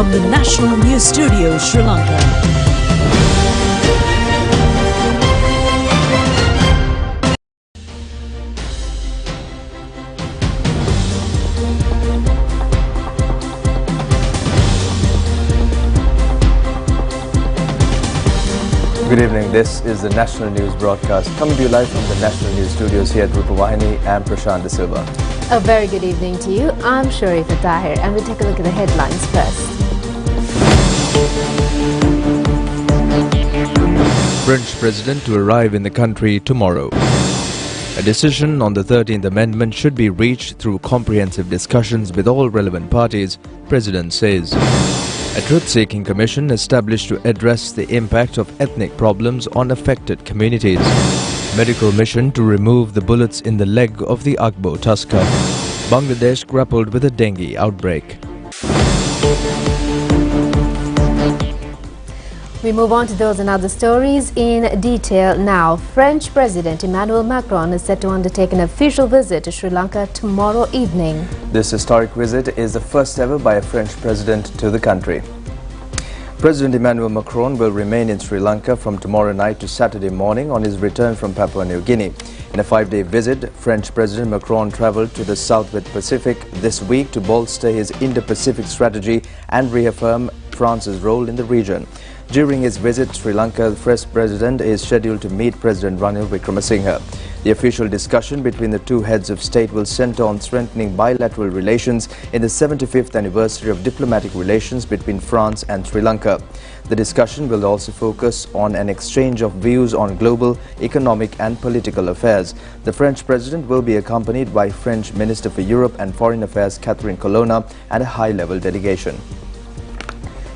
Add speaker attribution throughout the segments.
Speaker 1: from the National News Studio, Sri Lanka.
Speaker 2: Good evening. This is the National News broadcast coming to you live from the National News Studios here at Rupavahini and Prashant De Silva.
Speaker 3: A very good evening to you. I'm Sharifa Tahir and we'll take a look at the headlines first.
Speaker 4: French president to arrive in the country tomorrow. A decision on the 13th Amendment should be reached through comprehensive discussions with all relevant parties, President says. A Truthseeking Commission established to address the impact of ethnic problems on affected communities. Medical mission to remove the bullets in the leg of the Abo Tasker. Bangladesh grappled with a dengue outbreak.
Speaker 3: We move on to those and other stories in detail now. French President Macron is set to undertake an official visit to Sri Lanka tomorrow evening.
Speaker 2: This historic visit is the first ever by a French president to the country. President Macron will remain in Sri Lanka from tomorrow night to Saturday morning on his return from Papua New Guinea. In a 5-day visit, French President Macron travelled to the Southwest Pacific this week to bolster his Indo-Pacific strategy and reaffirm France's role in the region. During his visit, Sri Lanka, the French President is scheduled to meet President Ranil Wickremesinghe. The official discussion between the two heads of state will centre on strengthening bilateral relations in the 75th anniversary of diplomatic relations between France and Sri Lanka. The discussion will also focus on an exchange of views on global, economic and political affairs. The French President will be accompanied by French Minister for Europe and Foreign Affairs Catherine Colonna and a high-level delegation.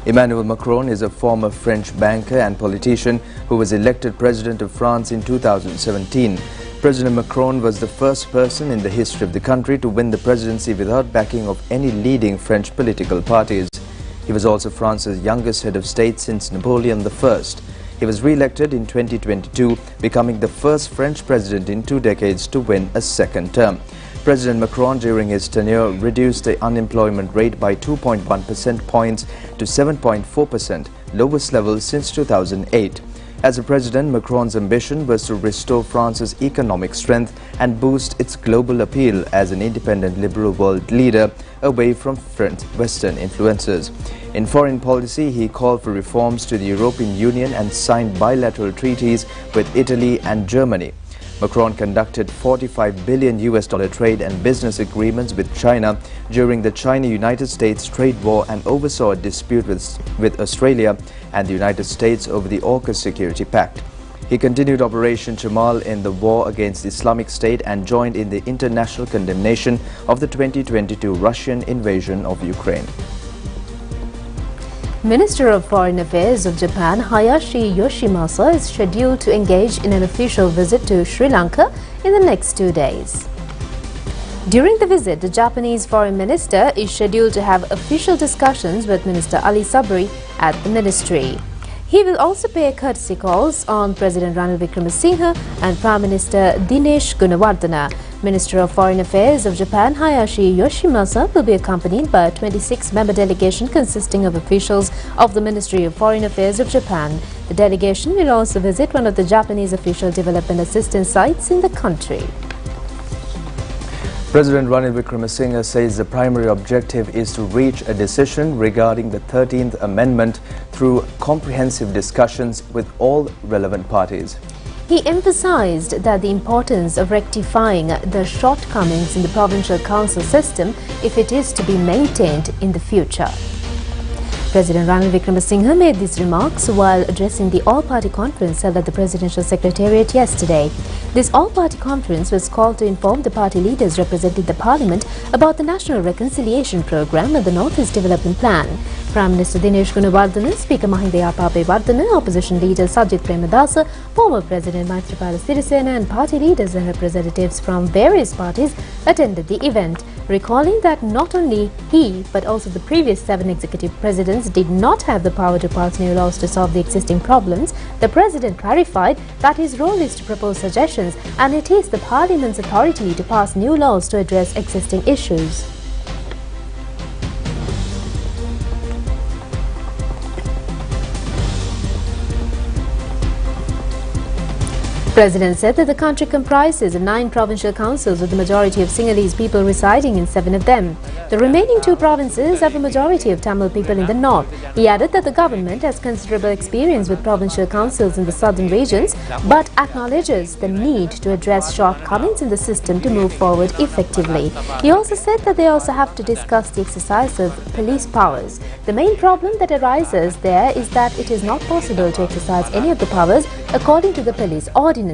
Speaker 2: Emmanuel Macron is a former French banker and politician who was elected President of France in 2017. President Macron was the first person in the history of the country to win the presidency without backing of any leading French political parties. He was also France's youngest head of state since Napoleon I. He was re-elected in 2022, becoming the first French president in 2 decades to win a second term. President Macron, during his tenure, reduced the unemployment rate by 2.1% points to 7.4%, lowest level since 2008. As a president, Macron's ambition was to restore France's economic strength and boost its global appeal as an independent liberal world leader away from Western influences. In foreign policy, he called for reforms to the European Union and signed bilateral treaties with Italy and Germany. Macron conducted $45 billion trade and business agreements with China during the China-United States trade war and oversaw a dispute with Australia and the United States over the AUKUS Security Pact. He continued Operation Chamal in the war against the Islamic State and joined in the international condemnation of the 2022 Russian invasion of Ukraine.
Speaker 3: Minister of Foreign Affairs of Japan Hayashi Yoshimasa is scheduled to engage in an official visit to Sri Lanka in the next 2 days. During the visit, the Japanese Foreign Minister is scheduled to have official discussions with Minister Ali Sabri at the ministry. He will also pay courtesy calls on President Ranil Wickremesinghe and Prime Minister Dinesh Gunawardena. Minister of Foreign Affairs of Japan Hayashi Yoshimasa will be accompanied by a 26-member delegation consisting of officials of the Ministry of Foreign Affairs of Japan. The delegation will also visit one of the Japanese official development assistance sites in the country.
Speaker 2: President Ranil Wickremesinghe says the primary objective is to reach a decision regarding the 13th Amendment through comprehensive discussions with all relevant parties.
Speaker 3: He emphasized that the importance of rectifying the shortcomings in the Provincial Council system if it is to be maintained in the future. President Ranil Wickremesinghe made these remarks while addressing the all-party conference held at the Presidential Secretariat yesterday. This all-party conference was called to inform the party leaders representing the Parliament about the National Reconciliation Programme and the North-East Development Plan. Prime Minister Dinesh Gunawardena, Speaker Mahinda Yapabewardena, Opposition Leader Sajith Premadasa, former President Maithripala Sirisena and party leaders and representatives from various parties attended the event, recalling that not only he but also the previous 7 executive presidents did not have the power to pass new laws to solve the existing problems. The President clarified that his role is to propose suggestions and it is the Parliament's authority to pass new laws to address existing issues. President said that the country comprises of 9 provincial councils with the majority of Sinhalese people residing in 7 of them. The remaining 2 provinces have a majority of Tamil people in the north. He added that the government has considerable experience with provincial councils in the southern regions but acknowledges the need to address shortcomings in the system to move forward effectively. He also said that they also have to discuss the exercise of police powers. The main problem that arises there is that it is not possible to exercise any of the powers according to the police ordinance.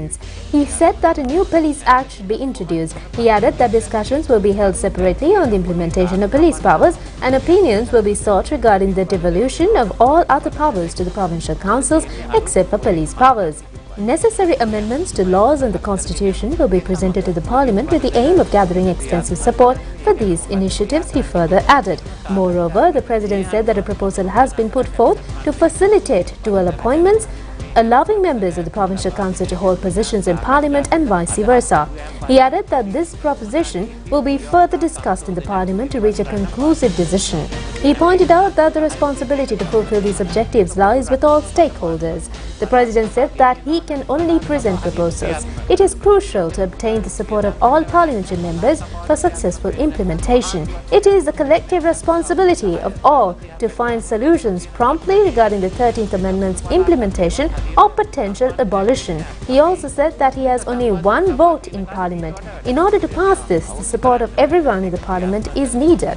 Speaker 3: He said that a new police act should be introduced. He added that discussions will be held separately on the implementation of police powers and opinions will be sought regarding the devolution of all other powers to the provincial councils except for police powers. Necessary amendments to laws and the constitution will be presented to the parliament with the aim of gathering extensive support for these initiatives, he further added. Moreover, the president said that a proposal has been put forth to facilitate dual appointments, allowing members of the Provincial Council to hold positions in Parliament and vice versa. He added that this proposition will be further discussed in the Parliament to reach a conclusive decision. He pointed out that the responsibility to fulfill these objectives lies with all stakeholders. The President said that he can only present proposals. It is crucial to obtain the support of all parliamentary members for successful implementation. It is the collective responsibility of all to find solutions promptly regarding the 13th Amendment's implementation or potential abolition. He also said that he has only 1 vote in Parliament. In order to pass this, the support of everyone in the Parliament is needed.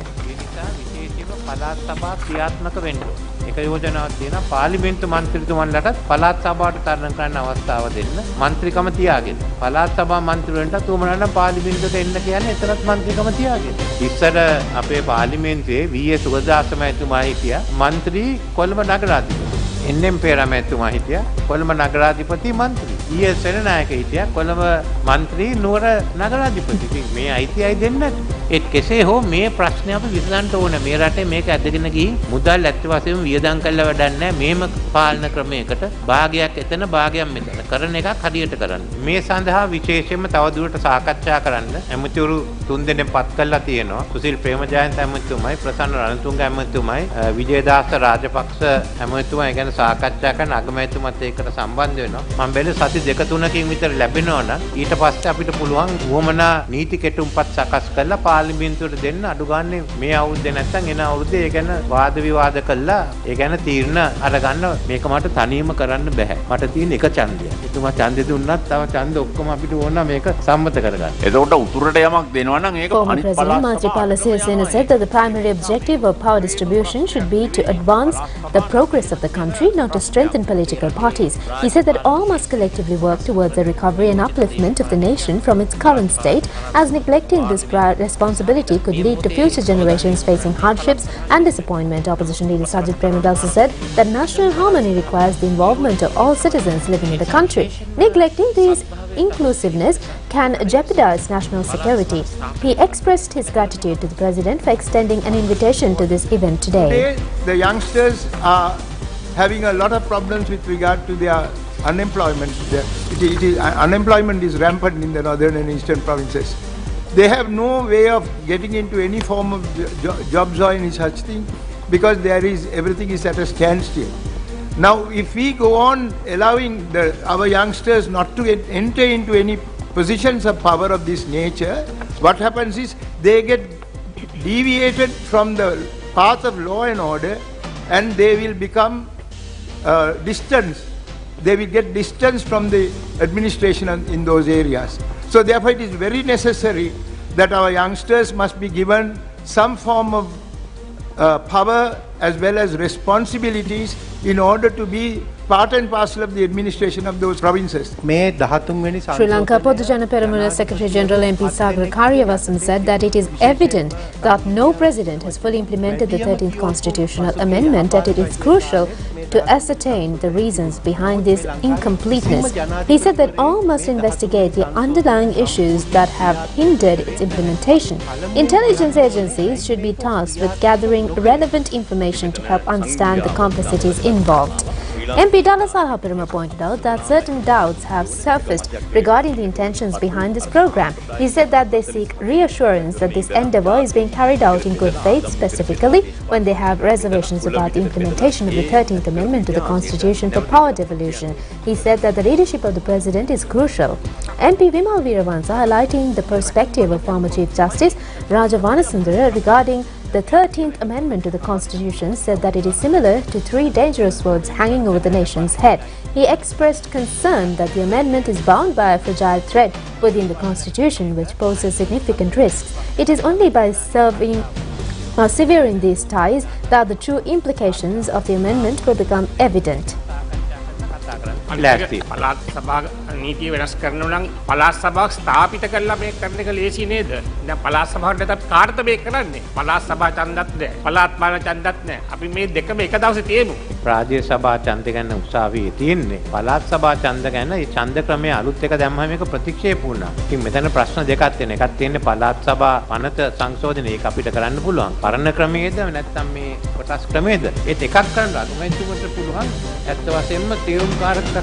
Speaker 5: එක යෝජනාවක් තියෙනවා පාර්ලිමේන්තු මන්ත්‍රීතුමන්ලටත් පළාත් සභාවට තරණ කරන්න අවස්ථාව දෙන්න මන්ත්‍රීකම තියාගෙන පළාත් සභා මන්ත්‍රීවරුන්ට උවමනා පාර්ලිමේන්තුවට එන්න කියන්නේ එතරම් මන්ත්‍රීකම තියාගෙන ඉස්සර අපේ පාර්ලිමේන්තුවේ වී.ඒ. සුගතදාස මහත්මයා හිටියා මන්ත්‍රී කොළඹ නගරාධිපති එන්.එම්. පෙරමැතිතුමා හිටියා කොළඹ නගරාධිපති මන්ත්‍රී ඊ.එස්. සෙනනායක හිටියා කොළඹ මන්ත්‍රී නුවර නගරාධිපති ඉතින් මේ අයිතියයි දෙන්නත් ඒ කෙසේ හෝ මේ ප්‍රශ්නේ අපි විසඳන්න ඕනේ මේ රටේ මේක ඇදගෙන ගිහින් මුදල් ඇත්ත වශයෙන්ම වියදම් කළා වැඩක් නැහැ මේම පාලන ක්‍රමයකට භාගයක් එතන භාගයක් මෙතන කරන එකක් හරියට කරන්න මේ සඳහා විශේෂයෙන්ම තවදුරට සාකච්ඡා කරන්න ඇමතිවරු 3 දෙනෙක් පත් කළා තියෙනවා සුසිල් ප්‍රේමජයන්ත ඇමතිතුමයි ප්‍රසන්න රණතුංග ඇමතිතුමයි විජේදාස රාජපක්ෂ ඇමතිතුමා ගැන සාකච්ඡා කරන අගමැතිතුමත් ඒකට සම්බන්ධ වෙනවා මම බැලුවේ සති 2-3කින් විතර ලැබෙනවා නම් ඊට පස්සේ අපිට පුළුවන් වුවමනා නීති කෙටුම්පත් සකස් කරලා පාර්ලිමේන්තුවට දෙන්න අඩු ගන්න මේ අවුරුද්දේ නැත්තම් එන අවුරුද්දේ ඒ ගැන වාද විවාද කළා ඒ ගැන තීරණ අරගන්න මේක මට තනියම කරන්න බෑ මට තියෙන එක ඡන්දය. එතුමා ඡන්දෙ දුන්නත් තව ඡන්ද ඔක්කොම අපිට ඕන මේක සම්මත කරගන්න.
Speaker 6: එතකොට උතුරට යමක් දෙනවා නම් ඒක
Speaker 3: අනිත් පළාත් Matara said that the primary objective of power distribution should be to advance the progress of the country, not to strengthen political parties. He said that all must collectively work towards the recovery and upliftment of the nation from its current state, as neglecting this responsibility could lead to future generations facing hardships and disappointment. Opposition leader Sajid Premadasa said that national harmony requires the involvement of all citizens living in the country. Neglecting this inclusiveness can jeopardize national security. He expressed his gratitude to the President for extending an invitation to this event today.
Speaker 7: Today, the youngsters are having a lot of problems with regard to their unemployment. Unemployment is rampant in the northern and eastern provinces. They have no way of getting into any form of jobs or any such thing because everything is at a standstill. Now, if we go on allowing our youngsters not to enter into any positions of power of this nature, what happens is they get deviated from the path of law and order and they will become distance. They will get distance from the administration in those areas. So therefore it is very necessary that our youngsters must be given some form of power as well as responsibilities in order to be part and parcel of the administration of those provinces.
Speaker 3: Sri Lanka Podujana Peramuna Secretary General MP Sagar Karyavasan said that it is evident that no president has fully implemented the 13th constitutional amendment, that it is crucial to ascertain the reasons behind this incompleteness. He said that all must investigate the underlying issues that have hindered its implementation. Intelligence agencies should be tasked with gathering relevant information to help understand the complexities involved. MP Dala Salhaparama pointed out that certain doubts have surfaced regarding the intentions behind this program. He said that they seek reassurance that this endeavour is being carried out in good faith, specifically when they have reservations about the implementation of the 13th Amendment to the Constitution for power devolution. He said that the leadership of the President is crucial. MP Vimal Veeravansa highlighting the perspective of former Chief Justice Raja Vanasundara regarding the 13th Amendment to the Constitution said that it is similar to three dangerous swords hanging over the nation's head. He expressed concern that the amendment is bound by a fragile thread within the Constitution which poses significant risks. It is only by severing these ties that the true implications of the amendment will become evident.
Speaker 8: පළාත් සභා නීතිය වෙනස් කරනවා නම් පළාත් සභාවක් ස්ථාපිත කරලා මේක කරන එක ලේසි නේද? දැන් පළාත් සභාවට නැත්නම් කාටද මේක කරන්නේ? පළාත් සභා ඡන්දත් නැහැ. පළාත් පාලන ඡන්දත් නැහැ. අපි මේ දෙකම එක දවසේ තියමු.
Speaker 5: රාජ්‍ය සභා ඡන්ද ගැන උත්සාහයේ තියෙන්නේ. පළාත් සභා ඡන්ද ගැන මේ ඡන්ද ක්‍රමයේ අලුත් එක දැම්මම මේක ප්‍රතික්ෂේප වුණා. ඉතින් මෙතන ප්‍රශ්න දෙකක් තියෙනවා. එකක් තියෙන්නේ පළාත් සභා පනත සංශෝධනය ඒක අපිට කරන්න පුළුවන්. පරණ ක්‍රමයේද නැත්නම් මේ කොටස් ක්‍රමයේද? ඒත් එකක් කරන්න අගමැතිතුමට පුළුවන්. ඇත්ත වශයෙන්ම තේරුම්කාරක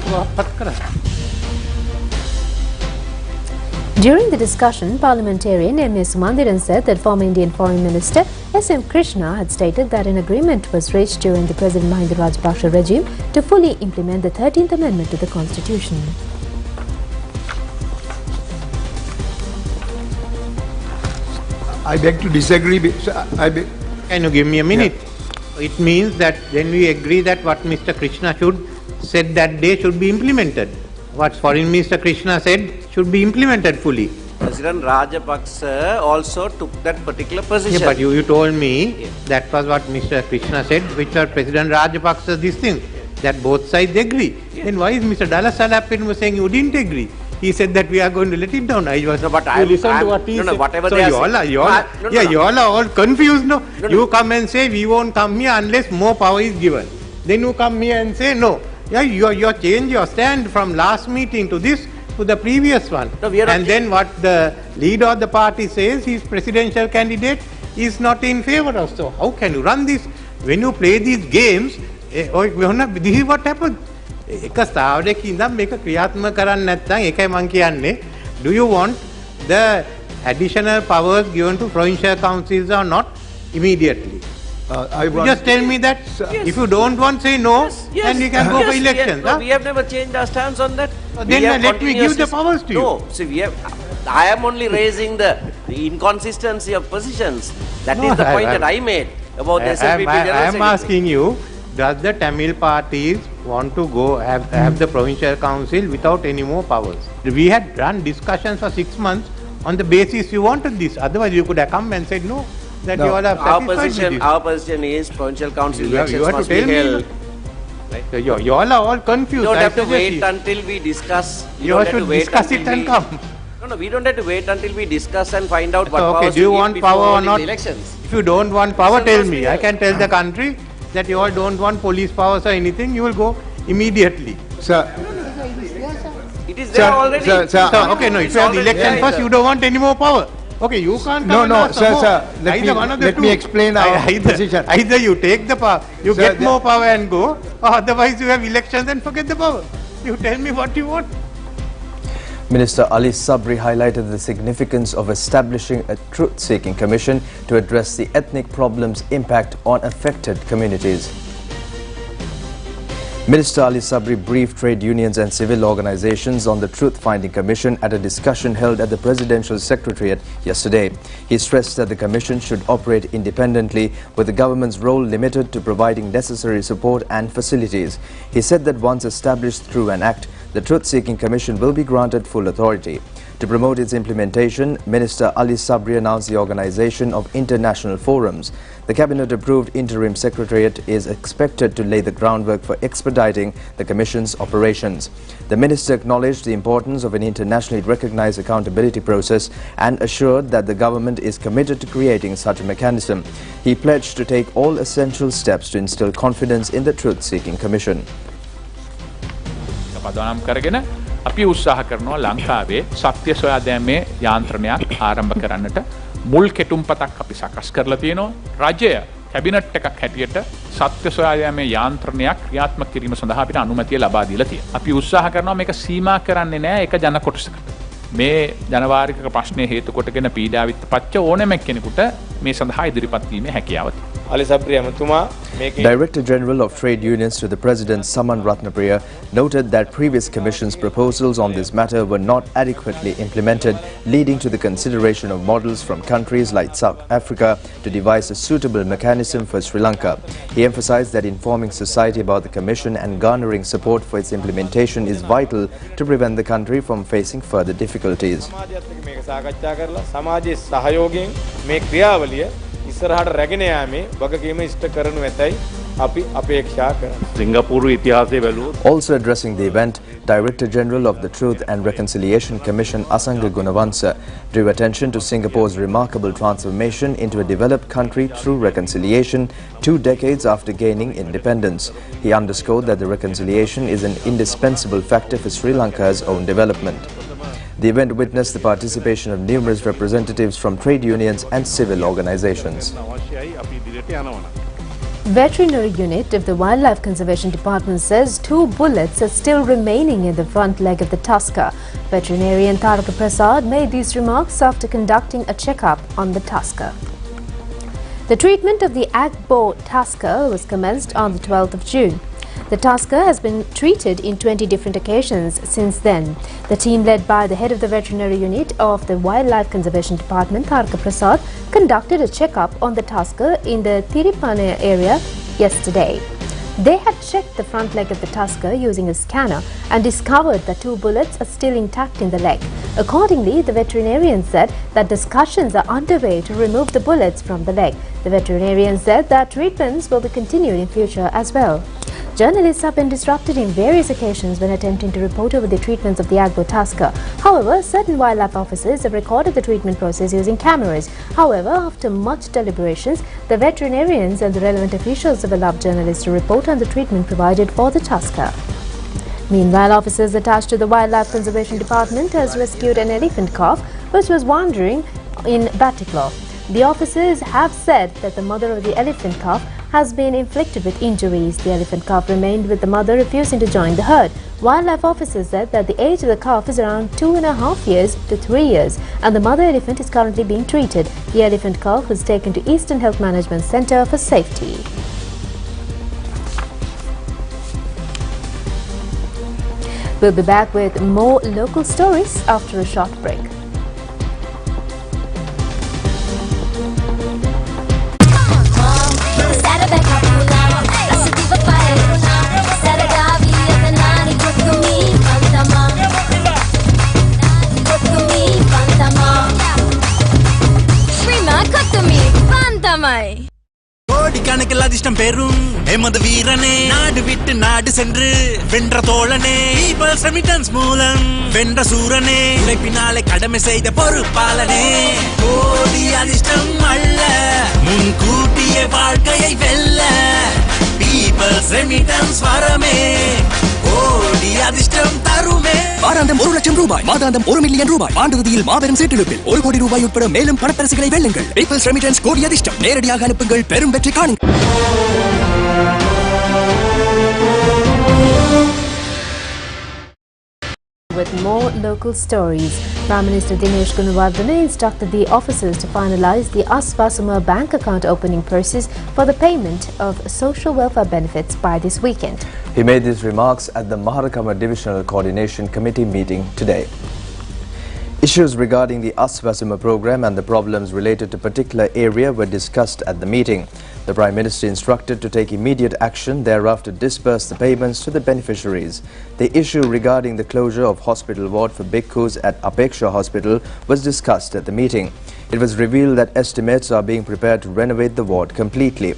Speaker 3: During the discussion, parliamentarian M.S. Sumandiran said that former Indian Foreign Minister S.M. Krishna had stated that an agreement was reached during the President Mahinda Rajapaksa regime to fully implement the 13th Amendment to the Constitution.
Speaker 7: I beg to disagree.
Speaker 5: Can you give me a minute? Yeah. It means that then we agree that what Mr. Krishna said that day should be implemented. What Foreign Minister Krishna said should be implemented fully.
Speaker 9: President Rajapaksa also took that particular position.
Speaker 5: Yeah, but you told me that was what Mr. Krishna said, which was President Rajapaksa this thing, that both sides agree. Then why is Mr. Dala Salhaparama saying you didn't agree? He said that we are going to let it down. I was
Speaker 9: no, but I
Speaker 5: listen to what he said.
Speaker 9: Whatever
Speaker 5: so
Speaker 9: they
Speaker 5: you all are all confused. No, you come and say we won't come here unless more power is given. Then you come here and say no. Yeah, you change your stand from last meeting to this to the previous one.
Speaker 9: No,
Speaker 5: and then what the leader of the party says, his presidential candidate is not in favor of. So how can you run this? When you play these games, this is what happened. Do you want the additional powers given to provincial councils or not immediately? Just tell me that. Yes. If you don't want, say no, and you can go for elections.
Speaker 9: No, we have never changed our stance on that.
Speaker 5: Then let me give the powers to you.
Speaker 9: No, see, I am only raising the inconsistency of positions. That is the point that I made about the SLPP.
Speaker 5: I am asking you, does the Tamil parties want to go have the provincial council without any more powers? We had run discussions for 6 months on the basis you wanted this. Otherwise, you could have come and said no. That you all have
Speaker 9: our position is provincial council elections must be held.
Speaker 5: Right? So you all are all confused.
Speaker 9: You don't have to wait until we discuss.
Speaker 5: You have to discuss it and come.
Speaker 9: No, we don't have to wait until we discuss and find out what powers
Speaker 5: do you want power or not?
Speaker 9: Elections.
Speaker 5: If you don't want power, tell me. I can tell the country that you all don't want police powers or anything. You will go immediately.
Speaker 7: Sir.
Speaker 9: It is there already.
Speaker 7: Sir,
Speaker 5: okay, no. If you have the election first, you don't want any more power. Okay, you can't come
Speaker 7: sir, let me explain our position.
Speaker 5: Either you take the power, you get more power and go, or otherwise you have elections and forget the power. You tell me what you want.
Speaker 2: Minister Ali Sabri highlighted the significance of establishing a Truthseeking Commission to address the ethnic problem's impact on affected communities. Minister Ali Sabri briefed trade unions and civil organizations on the Truth-Finding Commission at a discussion held at the Presidential Secretariat yesterday. He stressed that the commission should operate independently, with the government's role limited to providing necessary support and facilities. He said that once established through an act, the Truth-Seeking Commission will be granted full authority. To promote its implementation, Minister Ali Sabri announced the organization of international forums. The Cabinet-approved interim secretariat is expected to lay the groundwork for expediting the Commission's operations. The Minister acknowledged the importance of an internationally recognized accountability process and assured that the government is committed to creating such a mechanism. He pledged to take all essential steps to instill confidence in the Truth-Seeking Commission.
Speaker 10: අපි උත්සාහ කරනවා ලංකාවේ සත්‍ය සොයා දැමීමේ යාන්ත්‍රණයක් ආරම්භ කරන්නට මුල් කෙටුම්පතක් අපි සකස් කරලා තියෙනවා. රජය කැබිනට් එකක් හැටියට සත්‍ය සොයා යාමේ යාන්ත්‍රණයක් ක්‍රියාත්මක කිරීම සඳහා අපිට අනුමැතිය ලබා දීලා තියෙනවා. අපි උත්සාහ කරනවා මේක සීමා කරන්නේ නැහැ එක ජන කොටසකට. මේ ජනවාරික ප්‍රශ්නය හේතු කොටගෙන පීඩාවිත පච්ච ඕනෑම කෙනෙකුට මේ සඳහා ඉදිරිපත් වීමේ හැකියාව තියෙනවා.
Speaker 2: Director General of Trade Unions to the President Saman Ratnapriya noted that previous Commission's proposals on this matter were not adequately implemented, leading to the consideration of models from countries like South Africa to devise a suitable mechanism for Sri Lanka. He emphasized that informing society about the Commission and garnering support for its implementation is vital to prevent the country from facing further difficulties.
Speaker 11: ඉස්සරහට රැගෙන යාමේ වගකීම ඉෂ්ට කරනු ඇතයි අපි අපේක්ෂා කරනවා.
Speaker 6: සිංගප්පූරු ඉතිහාසය බැලුවොත්
Speaker 2: Also addressing the event, Director General of the Truth and Reconciliation Commission Asanga Gunawansa drew attention to Singapore's remarkable transformation into a developed country through reconciliation 2 decades after gaining independence. He underscored that the reconciliation is an indispensable factor for Sri Lanka's own development. The event witnessed the participation of numerous representatives from trade unions and civil organizations.
Speaker 3: Veterinary unit of the Wildlife Conservation Department says 2 bullets are still remaining in the front leg of the tusker. Veterinarian Taraka Prasad made these remarks after conducting a checkup on the tusker. The treatment of the Abo Tasker was commenced on the 12th of June. The tusker has been treated in 20 different occasions since then. The team led by the head of the veterinary unit of the Wildlife Conservation Department, Taraka Prasad, conducted a checkup on the tusker in the Tiripane area yesterday. They had checked the front leg of the tusker using a scanner and discovered that 2 bullets are still intact in the leg. Accordingly, the veterinarian said that discussions are underway to remove the bullets from the leg. The veterinarian said that treatments will be continued in future as well. Journalists have been disrupted in various occasions when attempting to report over the treatments of the Abo Tasker. However, certain wildlife officers have recorded the treatment process using cameras. However, after much deliberations, the veterinarians and the relevant officials have allowed journalists to report on the treatment provided for the tusker. Meanwhile, officers attached to the Wildlife Conservation Department has rescued an elephant calf which was wandering in Batticlaw. The officers have said that the mother of the elephant calf has been inflicted with injuries. The elephant calf remained with the mother, refusing to join the herd. Wildlife officers said that the age of the calf is around 2.5 years to 3 years and the mother elephant is currently being treated. The elephant calf was taken to Eastern Health Management Centre for safety. We'll be back with more local stories after a short break.
Speaker 12: கோடி கணக்கில் அதிர்ஷ்டம் பெறும் எமது வீரனே, நாடு விட்டு நாடு சென்று வென்ற தோழனே, பீப்பிள்ஸ் ரெமிட்டன்ஸ் மூலம் வென்ற சூரனே, உழைப்பினாலே கடமை செய்த பொறுப்பாளனே, கோடி அதிர்ஷ்டம் அல்ல முன்கூட்டிய வாழ்க்கையை வெல்ல பீப்பிள்ஸ் ரெமிட்டன்ஸ் வரமே கோடி அதிர்ஷ்டம் தருமே.
Speaker 13: வாராந்தம் 1 லட்சம் ரூபாய், மாதாந்தம் 1 மில்லியன் ரூபாய், ஆண்டிறுதியில் மாபெரும் சீட்டிருப்பில் 1 கோடி ரூபாய் உட்பட மேலும் பணப்பரிசுகளை வெல்லுங்கள். பீப்பிள்ஸ் ரெமிட்டன்ஸ் கோடி அதிர்ஷ்டம் நேரடியாக அனுப்புங்கள், பெரும் வெற்றி காணுங்கள்.
Speaker 3: With more local stories, Prime Minister Dinesh Gunawardene instructed the officers to finalize the Aswasuma bank account opening process for the payment of social welfare benefits by this weekend.
Speaker 2: He made these remarks at the Maharakama Divisional Coordination Committee meeting today. Issues regarding the Aswasuma program and the problems related to particular area were discussed at the meeting. The Prime Minister instructed to take immediate action, thereafter disperse the payments to the beneficiaries. The issue regarding the closure of hospital ward for bhikkhus at Apeksha Hospital was discussed at the meeting. It was revealed that estimates are being prepared to renovate the ward completely.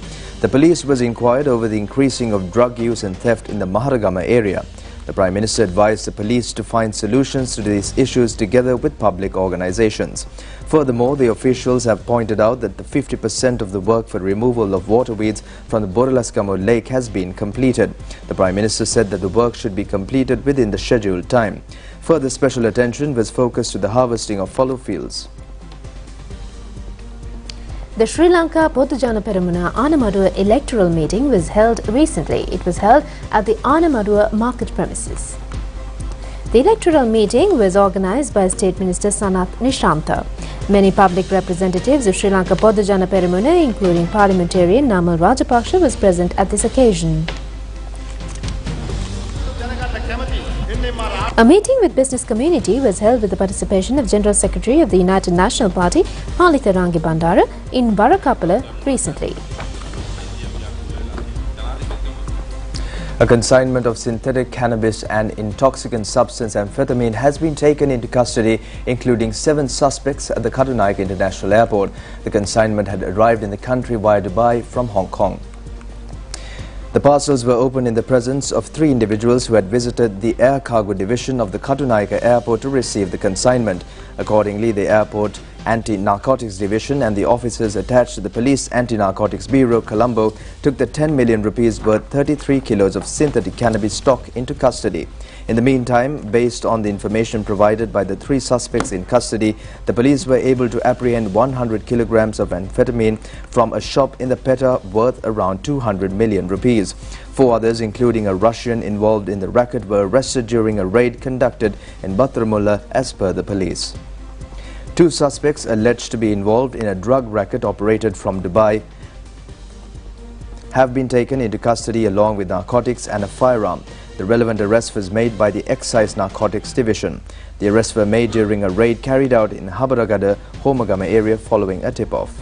Speaker 2: The police was inquired over the increasing of drug use and theft in the Maharagama area. The Prime Minister advised the police to find solutions to these issues together with public organizations. Furthermore, the officials have pointed out that the 50% of the work for removal of water weeds from the Boralaskamo lake has been completed. The Prime Minister said that the work should be completed within the scheduled time. Further special attention was focused to the harvesting of fallow fields.
Speaker 3: The Sri Lanka Podujana Peramuna Anamaduwa electoral meeting was held recently. It was held at the Anamaduwa market premises. The electoral meeting was organised by State Minister Sanath Nishantha. Many public representatives of Sri Lanka Podujana Peramuna, including parliamentarian Namal Rajapaksa, was present at this occasion. A meeting with business community was held with the participation of General Secretary of the United National Party, Malitha Rangi Bandara, in Barakapala recently.
Speaker 2: A consignment of synthetic cannabis and intoxicant substance amphetamine has been taken into custody, including 7 suspects at the Katunayake International Airport. The consignment had arrived in the country via Dubai from Hong Kong. The parcels were opened in the presence of 3 individuals who had visited the Air Cargo Division of the Katunayake Airport to receive the consignment. Accordingly, the Airport Anti-Narcotics Division and the officers attached to the Police Anti-Narcotics Bureau, Colombo, took the 10 million rupees worth 33 kilos of synthetic cannabis stock into custody. In the meantime, based on the information provided by the 3 suspects in custody, the police were able to apprehend 100 kilograms of amphetamine from a shop in the Peta worth around 200 million rupees. 4 others, including a Russian involved in the racket, were arrested during a raid conducted in Batramulla as per the police. 2 suspects alleged to be involved in a drug racket operated from Dubai have been taken into custody along with narcotics and a firearm. The relevant arrest was made by the Excise Narcotics Division. The arrests were made during a raid carried out in Habaragada, Homagama area following a tip-off.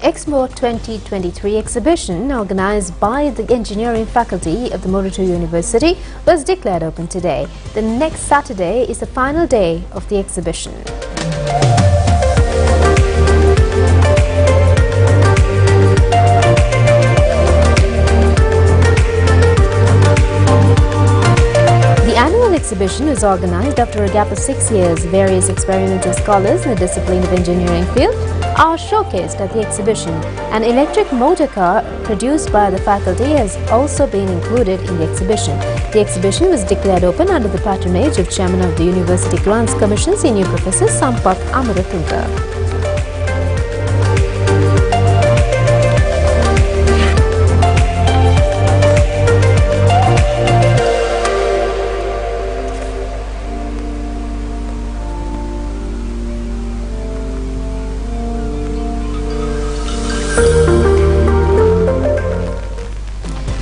Speaker 3: Exmo 2023 exhibition organised by the engineering faculty of the Muruthu University was declared open today. The next Saturday is the final day of the exhibition. The annual exhibition was organised after a gap of 6 years. Various experimental scholars in the discipline of engineering field are showcased at the exhibition. An electric motor car produced by the faculty has also been included in the exhibition. The exhibition was declared open under the patronage of Chairman of the University Grants Commission, Senior Professor Sampath Amaratunga.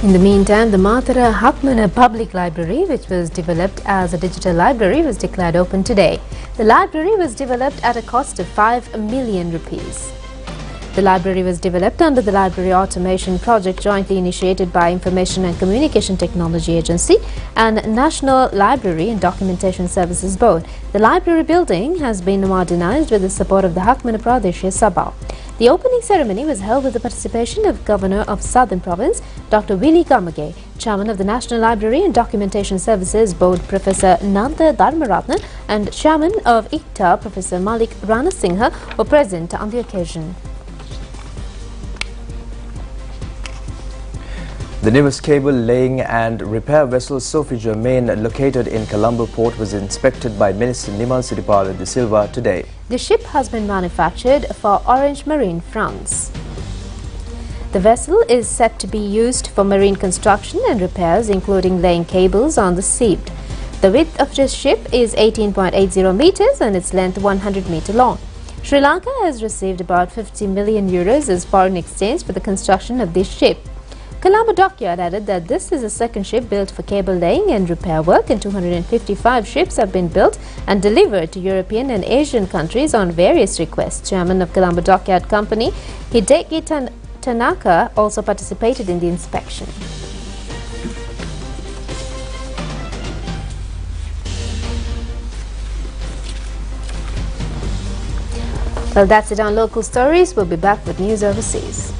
Speaker 3: In the meantime, the Matara Hakmana Public Library, which was developed as a digital library, was declared open today. The library was developed at a cost of 5 million rupees. The library was developed under the Library Automation Project jointly initiated by Information and Communication Technology Agency and National Library and Documentation Services Board. The library building has been modernized with the support of the Hakmana Pradeshya Sabha. The opening ceremony was held with the participation of Governor of Southern Province, Dr. Willie Gamage, Chairman of the National Library and Documentation Services Board, Professor Nanda Dharmaratna, and Chairman of ICTA, Professor Malik Ranasinghe, were present on the occasion.
Speaker 2: The newest cable laying and repair vessel Sophie Germain, located in Colombo port, was inspected by Minister Nimal Sitipala de Silva today.
Speaker 3: The ship has been manufactured for Orange Marine, France. The vessel is set to be used for marine construction and repairs, including laying cables on the sea. The width of this ship is 18.80 meters and its length 100 meters long. Sri Lanka has received about 50 million euros as foreign exchange for the construction of this ship. Colombo Dockyard added that this is the second ship built for cable laying and repair work, and 255 ships have been built and delivered to European and Asian countries on various requests. Chairman of Colombo Dockyard Company, Hideki Tanaka, also participated in the inspection. Well, that's it on local stories. We'll be back with news overseas.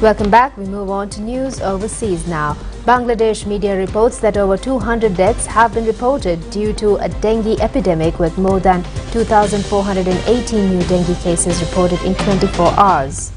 Speaker 3: Welcome back. We move on to news overseas now. Bangladesh media reports that over 200 deaths have been reported due to a dengue epidemic, with more than 2,418 new dengue cases reported in 24 hours.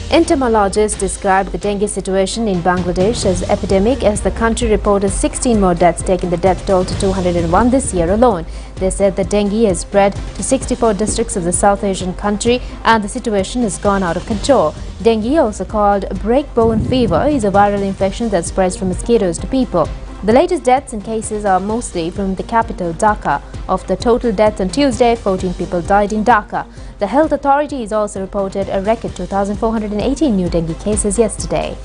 Speaker 3: Entomologists described the dengue situation in Bangladesh as epidemic, as the country reported 16 more deaths, taking the death toll to 201 this year alone. They said the dengue has spread to 64 districts of the South Asian country and the situation has gone out of control. Dengue, also called break-bone fever, is a viral infection that spreads from mosquitoes to people. The latest deaths and cases are mostly from the capital, Dhaka. Of the total deaths on Tuesday, 14 people died in Dhaka. The health authorities also reported a record 2,418 new dengue cases yesterday.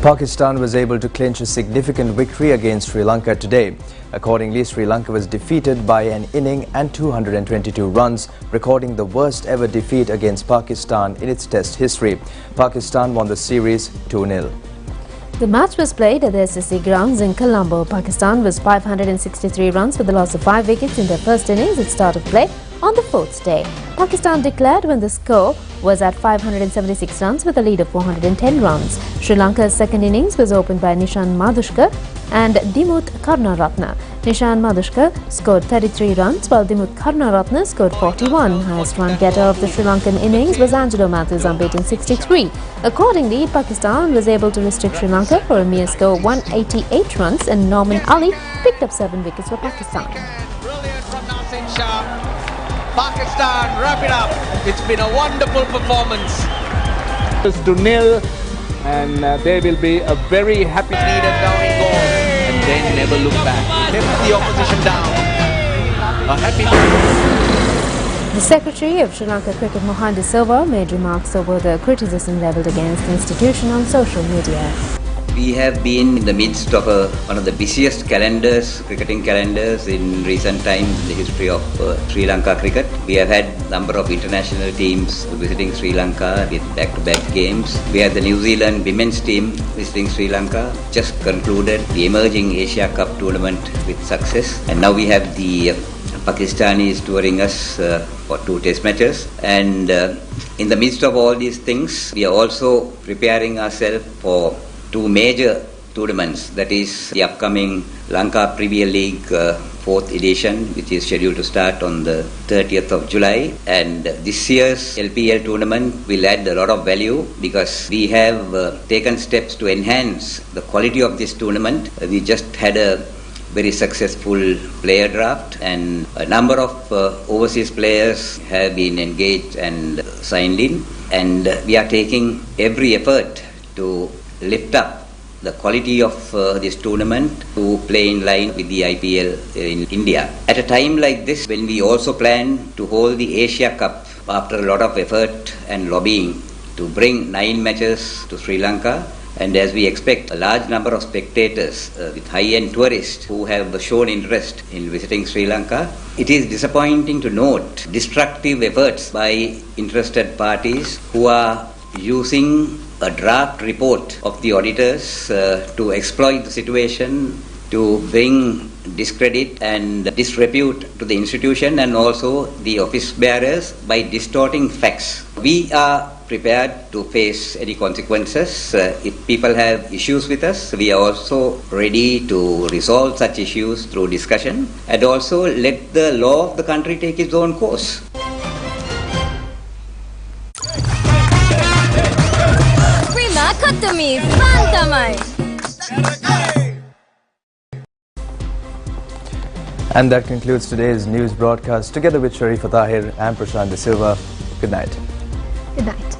Speaker 2: Pakistan was able to clinch a significant victory against Sri Lanka today. Accordingly, Sri Lanka was defeated by an inning and 222 runs, recording the worst ever defeat against Pakistan in its Test history. Pakistan won the series 2-0.
Speaker 3: The match was played at the SSC grounds in Colombo. Pakistan was 563 runs with the loss of 5 wickets in their first innings at start of play on the fourth day. Pakistan declared when the score was at 576 runs with a lead of 410 runs. Sri Lanka's second innings was opened by Nishan Madhushkar and Dimut Karnaratne. Nishan Madhushkar scored 33 runs while Dimut Karnaratne scored 41. Highest run getter of the Sri Lankan innings was Angelo Matthews, unbeaten 63. Accordingly, Pakistan was able to restrict Sri Lanka for a mere score of 188 runs, and Norman Ali picked up 7 wickets for Pakistan.
Speaker 14: Brilliant from Nasim Shah. Pakistan wrap it up. It's been a wonderful performance.
Speaker 11: It's 2-0 and they will be a very happy
Speaker 14: Needed downing goal and then never look back. Kept the opposition down. A happy.
Speaker 3: The Secretary of Sri Lanka Cricket, Mohan De Silva, made remarks over the criticism levelled against the institution on social media.
Speaker 15: We have been in the midst of one of the busiest cricketing calendars in recent times in the history of Sri Lanka cricket. We have had a number of international teams visiting Sri Lanka with back-to-back games. We had the New Zealand women's team visiting Sri Lanka, just concluded the emerging Asia Cup tournament with success. And now we have the Pakistanis touring us for 2 test matches. And in the midst of all these things, we are also preparing ourselves for 2 major tournaments, that is the upcoming Lanka Premier League 4th edition, which is scheduled to start on the 30th of July. And this year's LPL tournament will add a lot of value because we have taken steps to enhance the quality of this tournament. We just had a very successful player draft, and a number of overseas players have been engaged and signed in, and we are taking every effort to lift up the quality of this tournament to play in line with the IPL in India. At a time like this, when we also plan to hold the Asia Cup after a lot of effort and lobbying to bring 9 matches to Sri Lanka, and as we expect a large number of spectators with high-end tourists who have shown interest in visiting Sri Lanka, it is disappointing to note destructive efforts by interested parties who are using a draft report of the auditors to exploit the situation to bring discredit and disrepute to the institution and also the office bearers by distorting facts. We are prepared to face any consequences. If people have issues with us, we are also ready to resolve such issues through discussion and also let the law of the country take its own course.
Speaker 2: And that concludes today's news broadcast. Together with Sharifa Tahir and Prashant De Silva, good night.
Speaker 3: Good night.